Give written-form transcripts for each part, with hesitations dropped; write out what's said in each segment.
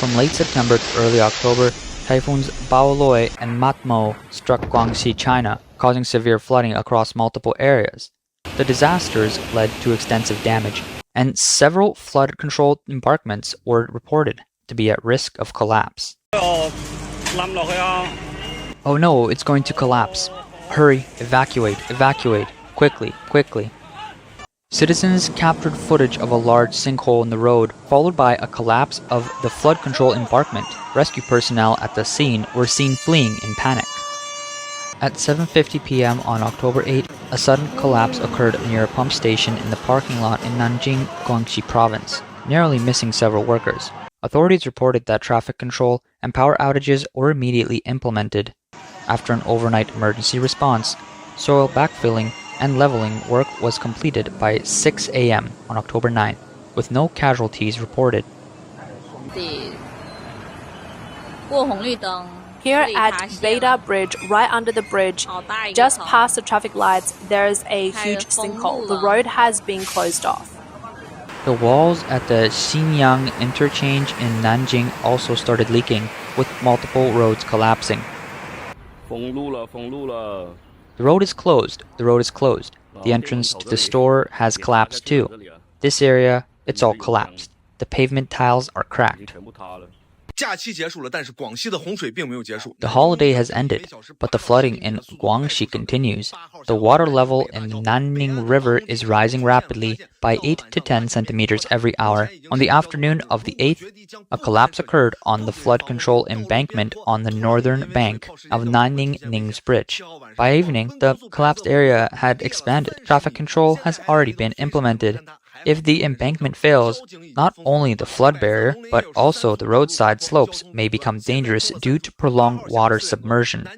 From late September to early October, Typhoons Bualoi and Matmo struck Guangxi, China, causing severe flooding across multiple areas. The disasters led to extensive damage, and several flood-controlled embankments were reported to be at risk of collapse. Oh no, it's going to collapse. Hurry, evacuate, evacuate, quickly, quickly. Citizens captured footage of a large sinkhole in the road, followed by a collapse of the flood control embankment. Rescue personnel at the scene were seen fleeing in panic. At 7:50 p.m. on October 8, a sudden collapse occurred near a pump station in the parking lot in Nanjing, Guangxi province, narrowly missing several workers. Authorities reported that traffic control and power outages were immediately implemented. After an overnight emergency response, soil backfilling and leveling work was completed by 6 a.m. on October 9, with no casualties reported. Here at Beta Bridge, right under the bridge, just past the traffic lights, there is a huge sinkhole. The road has been closed off. The walls at the Xinyang interchange in Nanjing also started leaking, with multiple roads collapsing. The road is closed. The road is closed. The entrance to the store has collapsed too. This area, it's all collapsed. The pavement tiles are cracked. The holiday has ended, but the flooding in Guangxi continues. The water level in the Nanning River is rising rapidly by 8 to 10 centimeters every hour. On the afternoon of the 8th, a collapse occurred on the flood control embankment on the northern bank of Nanning Ning's Bridge. By evening, the collapsed area had expanded. Traffic control has already been implemented. If the embankment fails, not only the flood barrier, but also the roadside slopes may become dangerous due to prolonged water submersion.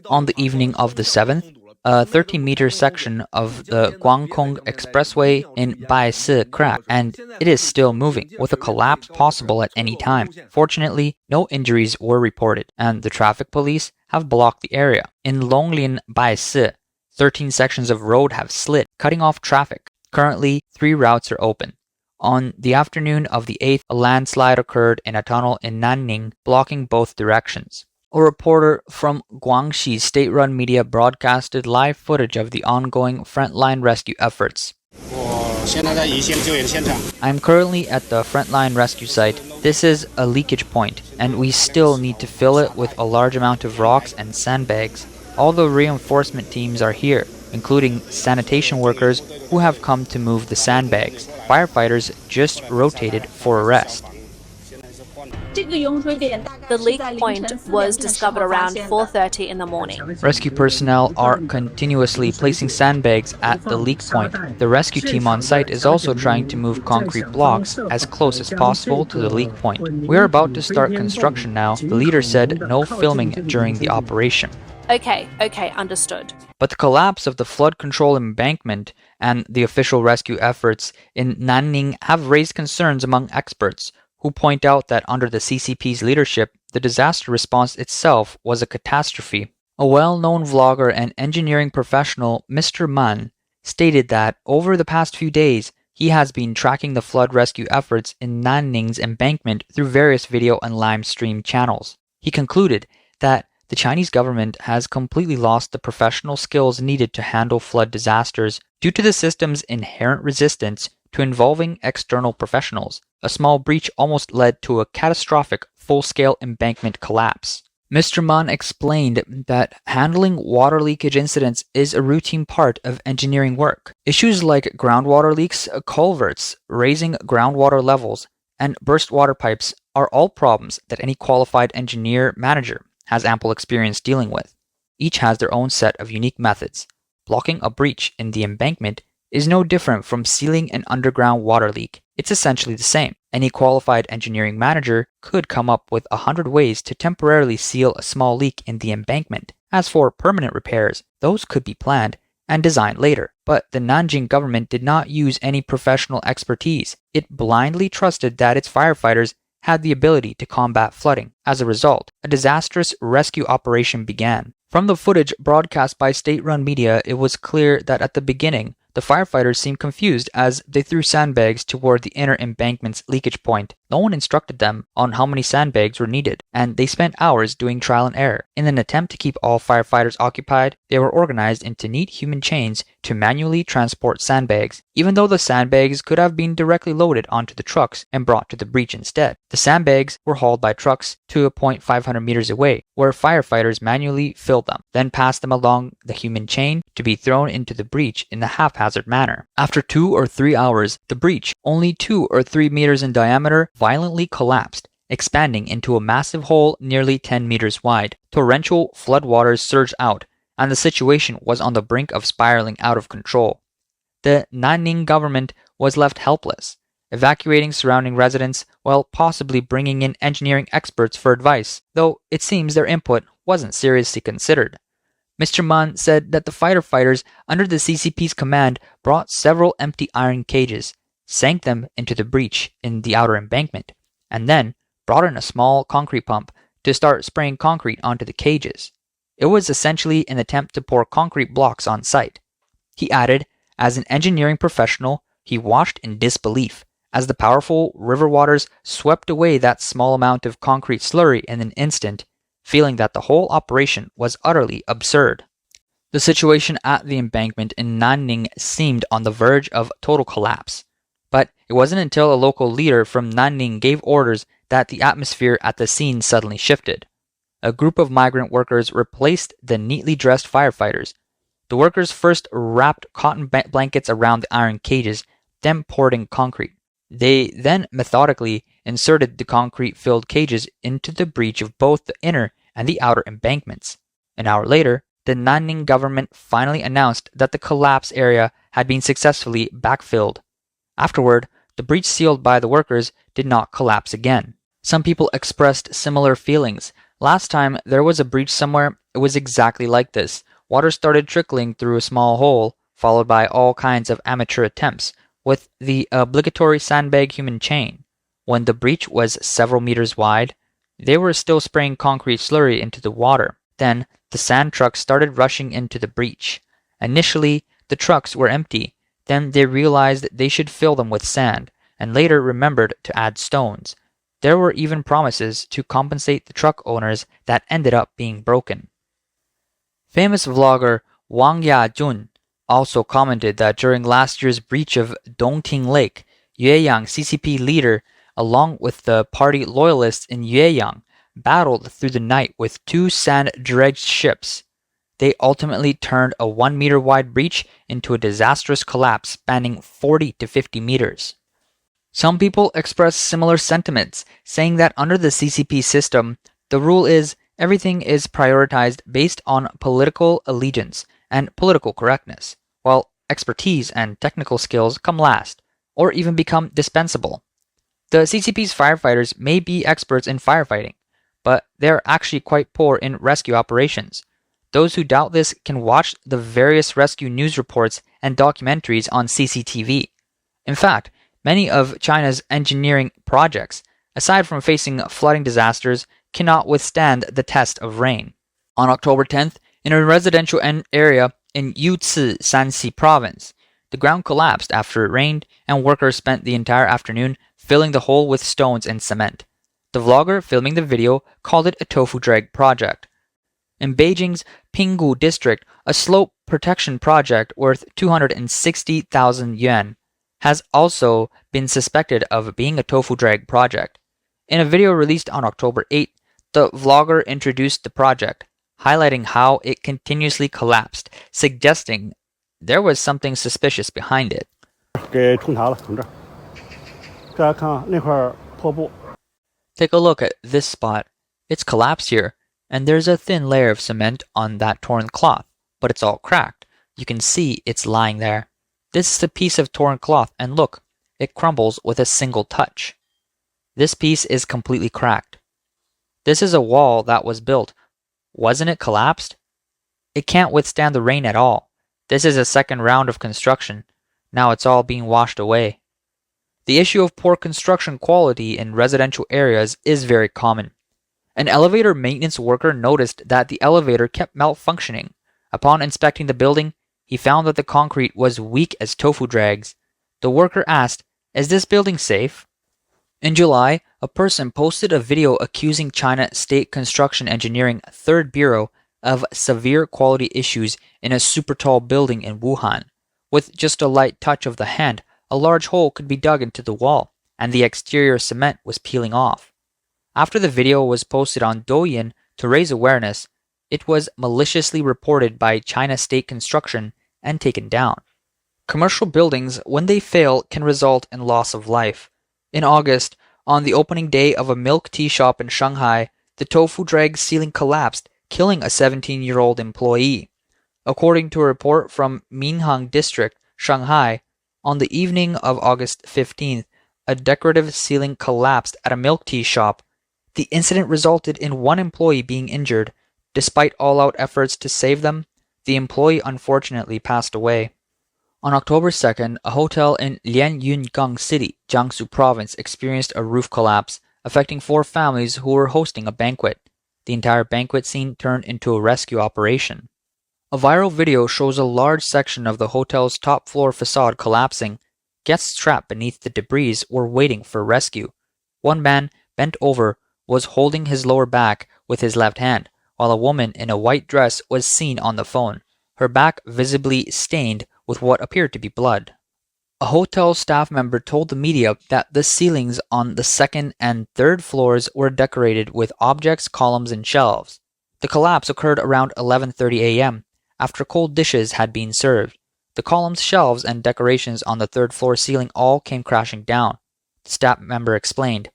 On the evening of the 7th, a 13-meter section of the Guangkong Expressway in Baisi cracked, and it is still moving, with a collapse possible at any time. Fortunately, no injuries were reported, and the traffic police have blocked the area. In Longlin, Baisi, 13 sections of road have slid, cutting off traffic. Currently, 3 routes are open. On the afternoon of the 8th, a landslide occurred in a tunnel in Nanning, blocking both directions. A reporter from Guangxi state-run media broadcasted live footage of the ongoing Frontline rescue efforts. I am currently at the Frontline rescue site. This is a leakage point, and we still need to fill it with a large amount of rocks and sandbags. All the reinforcement teams are here, including sanitation workers who have come to move the sandbags. Firefighters just rotated for a rest. The leak point was discovered around 4:30 in the morning. Rescue personnel are continuously placing sandbags at the leak point. The rescue team on site is also trying to move concrete blocks as close as possible to the leak point. We are about to start construction now. The leader said no filming during the operation. Okay, understood. But the collapse of the flood control embankment and the official rescue efforts in Nanning have raised concerns among experts, who point out that under the CCP's leadership, the disaster response itself was a catastrophe. A well-known vlogger and engineering professional, Mr. Man, stated that over the past few days, he has been tracking the flood rescue efforts in Nanning's embankment through various video and live stream channels. He concluded that the Chinese government has completely lost the professional skills needed to handle flood disasters due to the system's inherent resistance to involving external professionals. A small breach almost led to a catastrophic full-scale embankment collapse. Mr. Man explained that handling water leakage incidents is a routine part of engineering work. Issues like groundwater leaks, culverts, raising groundwater levels, and burst water pipes are all problems that any qualified engineer-manager has ample experience dealing with. Each has their own set of unique methods. Blocking a breach in the embankment is no different from sealing an underground water leak. It's essentially the same. Any qualified engineering manager could come up with 100 ways to temporarily seal a small leak in the embankment. As for permanent repairs, those could be planned and designed later. But the Nanjing government did not use any professional expertise. It blindly trusted that its firefighters had the ability to combat flooding. As a result, a disastrous rescue operation began. From the footage broadcast by state-run media, it was clear that at the beginning, The firefighters seemed confused as they threw sandbags toward the inner embankment's leakage point. No one instructed them on how many sandbags were needed, and they spent hours doing trial and error. In an attempt to keep all firefighters occupied, they were organized into neat human chains to manually transport sandbags, even though the sandbags could have been directly loaded onto the trucks and brought to the breach instead. The sandbags were hauled by trucks to a point 500 meters away, where firefighters manually filled them, then passed them along the human chain to be thrown into the breach in a haphazard manner. After 2 or 3 hours, the breach, only 2 or 3 meters in diameter, violently collapsed, expanding into a massive hole nearly 10 meters wide. Torrential floodwaters surged out, and the situation was on the brink of spiraling out of control. The Nanning government was left helpless, evacuating surrounding residents while possibly bringing in engineering experts for advice, though it seems their input wasn't seriously considered. Mr. Mun said that the firefighters under the CCP's command brought several empty iron cages, sank them into the breach in the outer embankment, and then brought in a small concrete pump to start spraying concrete onto the cages. It was essentially an attempt to pour concrete blocks on site. He added, as an engineering professional, he watched in disbelief as the powerful river waters swept away that small amount of concrete slurry in an instant, feeling that the whole operation was utterly absurd. The situation at the embankment in Nanning seemed on the verge of total collapse, but it wasn't until a local leader from Nanning gave orders that the atmosphere at the scene suddenly shifted. A group of migrant workers replaced the neatly dressed firefighters. The workers first wrapped cotton blankets around the iron cages, then poured in concrete. They then methodically inserted the concrete-filled cages into the breach of both the inner and the outer embankments. An hour later, the Nanning government finally announced that the collapse area had been successfully backfilled. Afterward, the breach sealed by the workers did not collapse again. Some people expressed similar feelings. Last time there was a breach somewhere, it was exactly like this. Water started trickling through a small hole, followed by all kinds of amateur attempts, with the obligatory sandbag human chain. When the breach was several meters wide, they were still spraying concrete slurry into the water. Then, the sand trucks started rushing into the breach. Initially, the trucks were empty. Then they realized they should fill them with sand, and later remembered to add stones. There were even promises to compensate the truck owners that ended up being broken. Famous vlogger Wang Yajun also commented that during last year's breach of Dongting Lake, Yueyang CCP leader, along with the party loyalists in Yueyang, battled through the night with 2 sand-dredged ships. They ultimately turned a 1-meter wide breach into a disastrous collapse spanning 40 to 50 meters. Some people express similar sentiments, saying that under the CCP system, the rule is everything is prioritized based on political allegiance and political correctness, while expertise and technical skills come last, or even become dispensable. The CCP's firefighters may be experts in firefighting, but they're actually quite poor in rescue operations. Those who doubt this can watch the various rescue news reports and documentaries on CCTV. In fact, many of China's engineering projects, aside from facing flooding disasters, cannot withstand the test of rain. On October 10th, in a residential area in Yutsi Shanxi province, the ground collapsed after it rained, and workers spent the entire afternoon filling the hole with stones and cement. The vlogger filming the video called it a Tofu-Dreg project. In Beijing's Pinggu district, a slope protection project worth 260,000 yuan has also been suspected of being a Tofu-Dreg project. In a video released on October 8, the vlogger introduced the project, highlighting how it continuously collapsed, suggesting there was something suspicious behind it. Take a look at this spot. It's collapsed here, and there's a thin layer of cement on that torn cloth, but it's all cracked. You can see it's lying there. This is a piece of torn cloth, and look, it crumbles with a single touch. This piece is completely cracked. This is a wall that was built. Wasn't it collapsed? It can't withstand the rain at all. This is a second round of construction. Now it's all being washed away. The issue of poor construction quality in residential areas is very common. An elevator maintenance worker noticed that the elevator kept malfunctioning. Upon inspecting the building, He found that the concrete was weak as tofu dregs. The worker asked, "Is this building safe?" In July, a person posted a video accusing China State Construction Engineering 3rd Bureau of severe quality issues in a super tall building in Wuhan. With just a light touch of the hand, a large hole could be dug into the wall, and the exterior cement was peeling off. After the video was posted on Douyin to raise awareness, it was maliciously reported by China State Construction and taken down. Commercial buildings, when they fail, can result in loss of life. In August, on the opening day of a milk tea shop in Shanghai, the Tofu-Dreg ceiling collapsed, killing a 17-year-old employee. According to a report from Minhang District, Shanghai, on the evening of August 15th, a decorative ceiling collapsed at a milk tea shop. The incident resulted in one employee being injured. Despite all-out efforts to save them, the employee unfortunately passed away. On October 2nd, a hotel in Lianyungang City, Jiangsu Province, experienced a roof collapse, affecting 4 families who were hosting a banquet. The entire banquet scene turned into a rescue operation. A viral video shows a large section of the hotel's top floor facade collapsing. Guests trapped beneath the debris were waiting for rescue. One man, bent over, was holding his lower back with his left hand, while a woman in a white dress was seen on the phone, her back visibly stained with what appeared to be blood. A hotel staff member told the media that the ceilings on the 2nd and 3rd floors were decorated with objects, columns, and shelves. The collapse occurred around 11:30 a.m., after cold dishes had been served. The columns, shelves, and decorations on the 3rd floor ceiling all came crashing down, the staff member explained.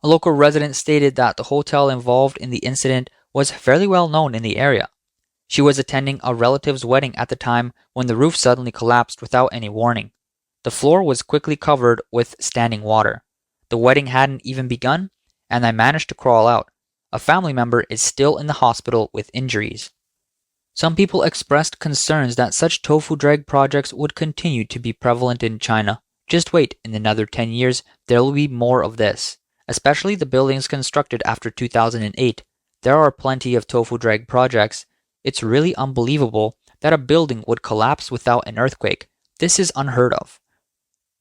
A local resident stated that the hotel involved in the incident was fairly well known in the area. She was attending a relative's wedding at the time when the roof suddenly collapsed without any warning. The floor was quickly covered with standing water. The wedding hadn't even begun, and I managed to crawl out. A family member is still in the hospital with injuries. Some people expressed concerns that such Tofu-Dreg projects would continue to be prevalent in China. Just wait, in another 10 years, there will be more of this, especially the buildings constructed after 2008. There are plenty of Tofu-Dreg projects. It's really unbelievable that a building would collapse without an earthquake. This is unheard of.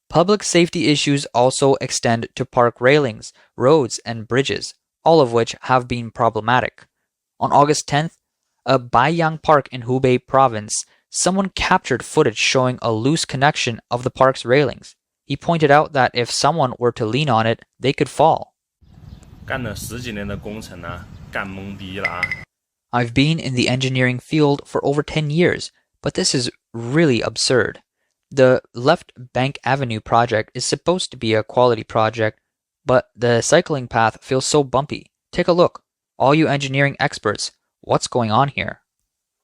Public safety issues also extend to park railings, roads, and bridges, all of which have been problematic. On August 10th, at Baiyang Park in Hubei Province, someone captured footage showing a loose connection of the park's railings. He pointed out that if someone were to lean on it, they could fall. 干了10几年的工程呢，干懵逼了啊。 I've been in the engineering field for over 10 years, but this is really absurd. The Left Bank Avenue project is supposed to be a quality project, but the cycling path feels so bumpy. Take a look. All you engineering experts, what's going on here?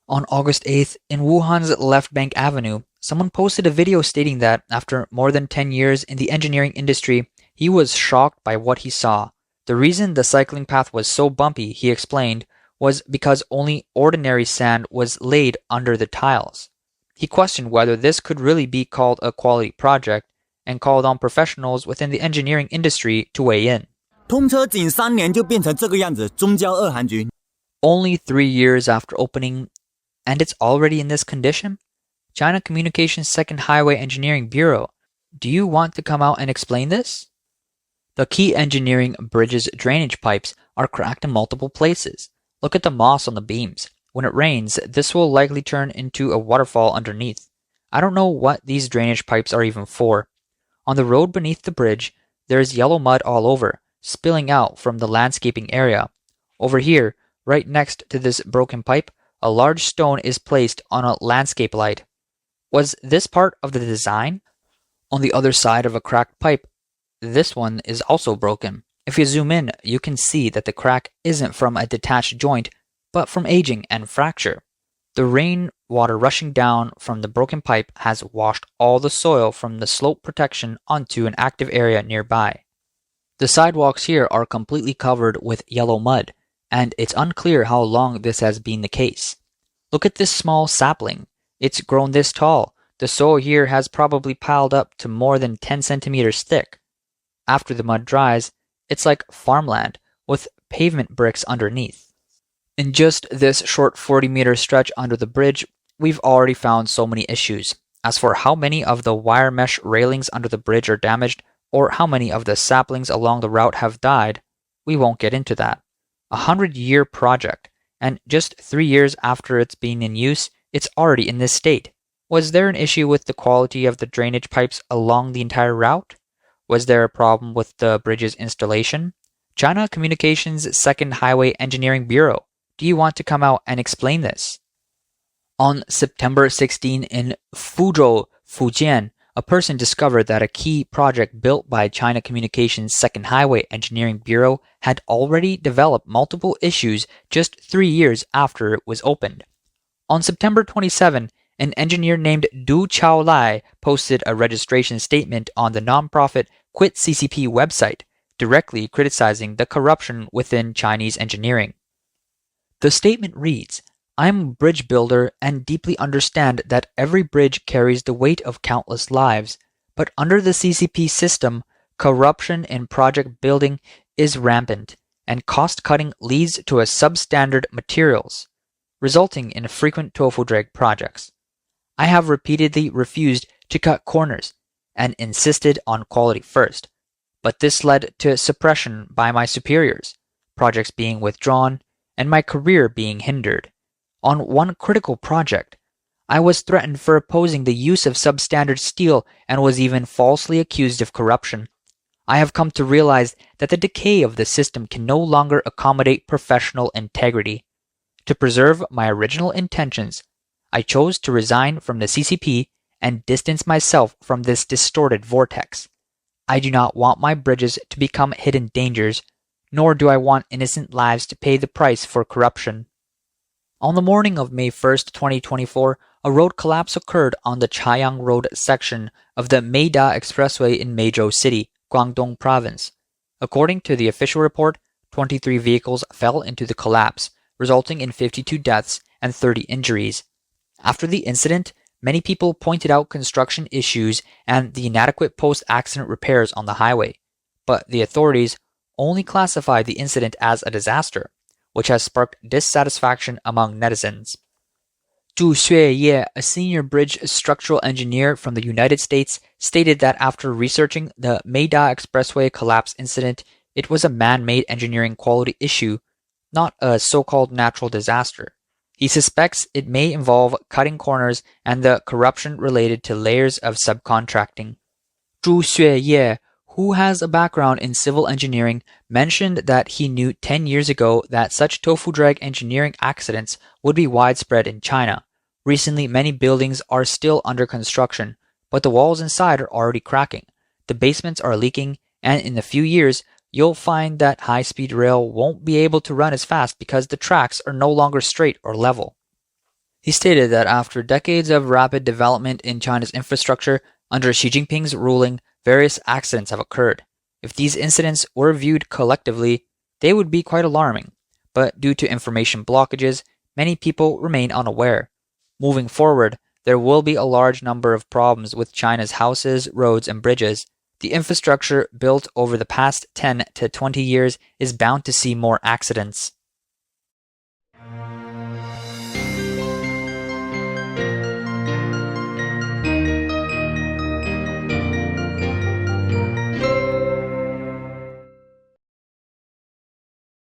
On August 8th, in Wuhan's Left Bank Avenue, someone posted a video stating that after more than 10 years in the engineering industry, he was shocked by what he saw. The reason the cycling path was so bumpy, he explained, was because only ordinary sand was laid under the tiles. He questioned whether this could really be called a quality project and called on professionals within the engineering industry to weigh in. 通车仅3年就变成这个样子，中交二韩局。 Only 3 years after opening, and it's already in this condition? China Communications Second Highway Engineering Bureau, do you want to come out and explain this? The key engineering bridge's drainage pipes are cracked in multiple places. Look at the moss on the beams. When it rains, this will likely turn into a waterfall underneath. I don't know what these drainage pipes are even for. On the road beneath the bridge, there is yellow mud all over, spilling out from the landscaping area. Over here, right next to this broken pipe, a large stone is placed on a landscape light. Was this part of the design? On the other side of a cracked pipe, this one is also broken. If you zoom in, you can see that the crack isn't from a detached joint, but from aging and fracture. The rain water rushing down from the broken pipe has washed all the soil from the slope protection onto an active area nearby. The sidewalks here are completely covered with yellow mud, and it's unclear how long this has been the case. Look at this small sapling. It's grown this tall. The soil here has probably piled up to more than 10 centimeters thick. After the mud dries, it's like farmland with pavement bricks underneath. In just this short 40-meter stretch under the bridge, we've already found so many issues. As for how many of the wire mesh railings under the bridge are damaged, or how many of the saplings along the route have died, we won't get into that. 100-year project, and just 3 years after it's been in use, it's already in this state. Was there an issue with the quality of the drainage pipes along the entire route? Was there a problem with the bridge's installation? China Communications' Second Highway Engineering Bureau, do you want to come out and explain this? On September 16 in Fuzhou, Fujian, a person discovered that a key project built by China Communications' Second Highway Engineering Bureau had already developed multiple issues just 3 years after it was opened. On September 27, an engineer named Du Chaolai posted a registration statement on the nonprofit Quit CCP website, directly criticizing the corruption within Chinese engineering. The statement reads, "I'm a bridge builder and deeply understand that every bridge carries the weight of countless lives, but under the CCP system, corruption in project building is rampant, and cost-cutting leads to a substandard materials, resulting in frequent Tofu-Dreg projects. I have repeatedly refused to cut corners and insisted on quality first, but this led to suppression by my superiors, projects being withdrawn, and my career being hindered. On one critical project, I was threatened for opposing the use of substandard steel and was even falsely accused of corruption. I have come to realize that the decay of the system can no longer accommodate professional integrity. To preserve my original intentions, I chose to resign from the CCP and distance myself from this distorted vortex. I do not want my bridges to become hidden dangers, nor do I want innocent lives to pay the price for corruption." On the morning of May 1st, 2024, a road collapse occurred on the Chaiyang Road section of the Meida Expressway in Meizhou City, Guangdong Province. According to the official report, 23 vehicles fell into the collapse, resulting in 52 deaths and 30 injuries. After the incident, many people pointed out construction issues and the inadequate post-accident repairs on the highway, but the authorities only classified the incident as a disaster, which has sparked dissatisfaction among netizens. Zhu Xueye, a senior bridge structural engineer from the United States, stated that after researching the Meida Expressway collapse incident, it was a man-made engineering quality issue, not a so-called natural disaster. He suspects it may involve cutting corners and the corruption related to layers of subcontracting. Zhu Xueye, who has a background in civil engineering, mentioned that he knew 10 years ago that such Tofu-Dreg engineering accidents would be widespread in China. Recently, many buildings are still under construction, but the walls inside are already cracking. The basements are leaking, and in a few years, you'll find that high-speed rail won't be able to run as fast because the tracks are no longer straight or level. He stated that after decades of rapid development in China's infrastructure, under Xi Jinping's ruling, various accidents have occurred. If these incidents were viewed collectively, they would be quite alarming, but due to information blockages, many people remain unaware. Moving forward, there will be a large number of problems with China's houses, roads, and bridges. The infrastructure built over the past 10 to 20 years is bound to see more accidents.